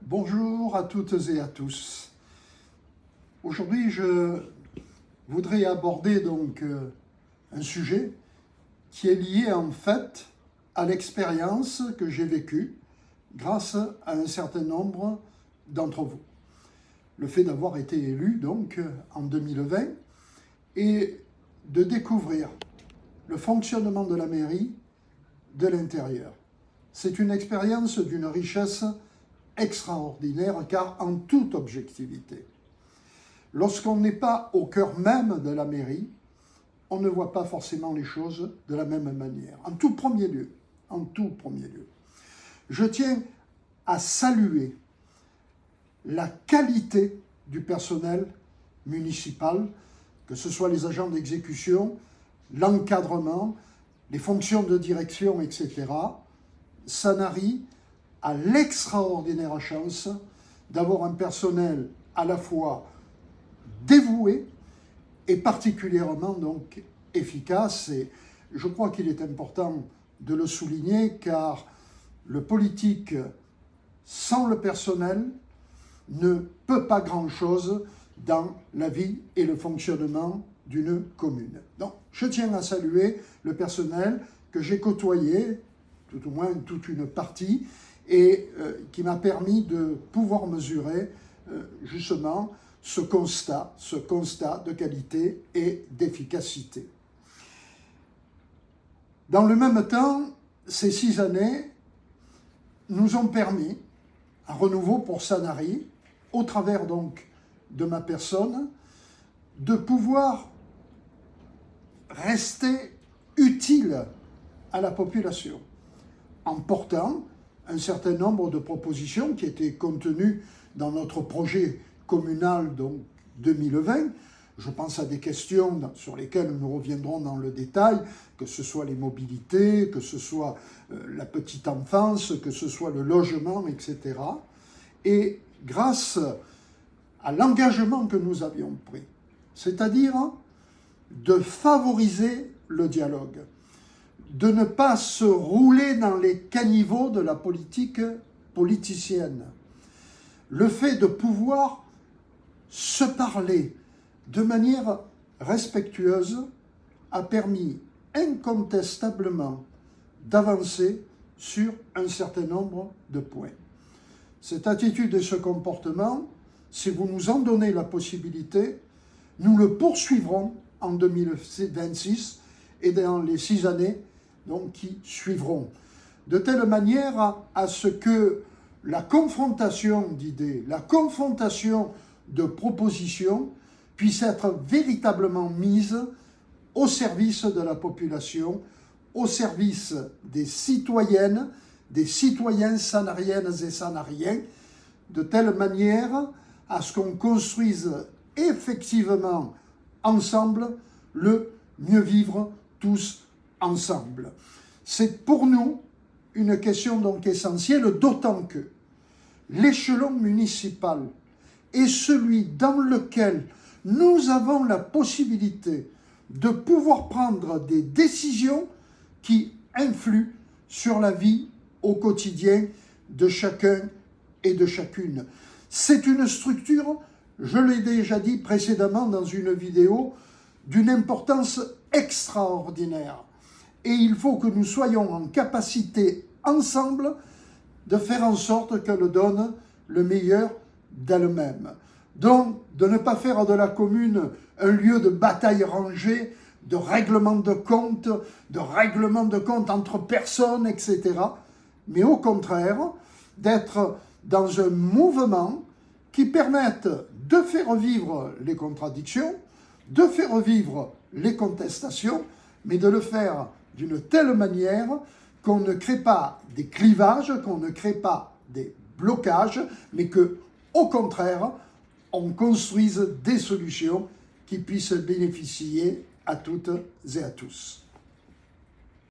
Bonjour à toutes et à tous. Aujourd'hui, je voudrais aborder un sujet qui est lié en fait à l'expérience que j'ai vécue grâce à un certain nombre d'entre vous. Le fait d'avoir été élu en 2020 et de découvrir le fonctionnement de la mairie de l'intérieur. C'est une expérience d'une richesse extraordinaire, car en toute objectivité, lorsqu'on n'est pas au cœur même de la mairie, on ne voit pas forcément les choses de la même manière. En tout premier lieu, je tiens à saluer la qualité du personnel municipal, que ce soit les agents d'exécution, l'encadrement, les fonctions de direction, etc. Sanary a l'extraordinaire chance d'avoir un personnel à la fois dévoué et particulièrement efficace. Et je crois qu'il est important de le souligner, car le politique sans le personnel ne peut pas grand-chose dans la vie et le fonctionnement d'une commune. Donc, je tiens à saluer le personnel que j'ai côtoyé, tout au moins toute une partie, et qui m'a permis de pouvoir mesurer justement ce constat de qualité et d'efficacité. Dans le même temps, ces 6 années nous ont permis un renouveau pour Sanary, au travers de ma personne, de pouvoir rester utile à la population, en portant un certain nombre de propositions qui étaient contenues dans notre projet communal 2020. Je pense à des questions sur lesquelles nous reviendrons dans le détail, que ce soit les mobilités, que ce soit la petite enfance, que ce soit le logement, etc. Et grâce à l'engagement que nous avions pris, c'est-à-dire de favoriser le dialogue, de ne pas se rouler dans les caniveaux de la politique politicienne. Le fait de pouvoir se parler de manière respectueuse a permis incontestablement d'avancer sur un certain nombre de points. Cette attitude et ce comportement, si vous nous en donnez la possibilité, nous le poursuivrons en 2026 et dans les 6 années qui suivront, de telle manière à ce que la confrontation d'idées, la confrontation de propositions puisse être véritablement mise au service de la population, au service des citoyennes, des citoyens sanariennes et sanariens, de telle manière à ce qu'on construise effectivement ensemble le mieux vivre tous ensemble. C'est pour nous une question essentielle, d'autant que l'échelon municipal est celui dans lequel nous avons la possibilité de pouvoir prendre des décisions qui influent sur la vie au quotidien de chacun et de chacune. C'est une structure, je l'ai déjà dit précédemment dans une vidéo, d'une importance extraordinaire. Et il faut que nous soyons en capacité, ensemble, de faire en sorte qu'elle donne le meilleur d'elle-même. Donc, de ne pas faire de la commune un lieu de bataille rangée, de règlement de comptes entre personnes, etc. Mais au contraire, d'être dans un mouvement qui permette de faire vivre les contradictions, de faire vivre les contestations, mais de le faire d'une telle manière qu'on ne crée pas des clivages, qu'on ne crée pas des blocages, mais que, au contraire, on construise des solutions qui puissent bénéficier à toutes et à tous.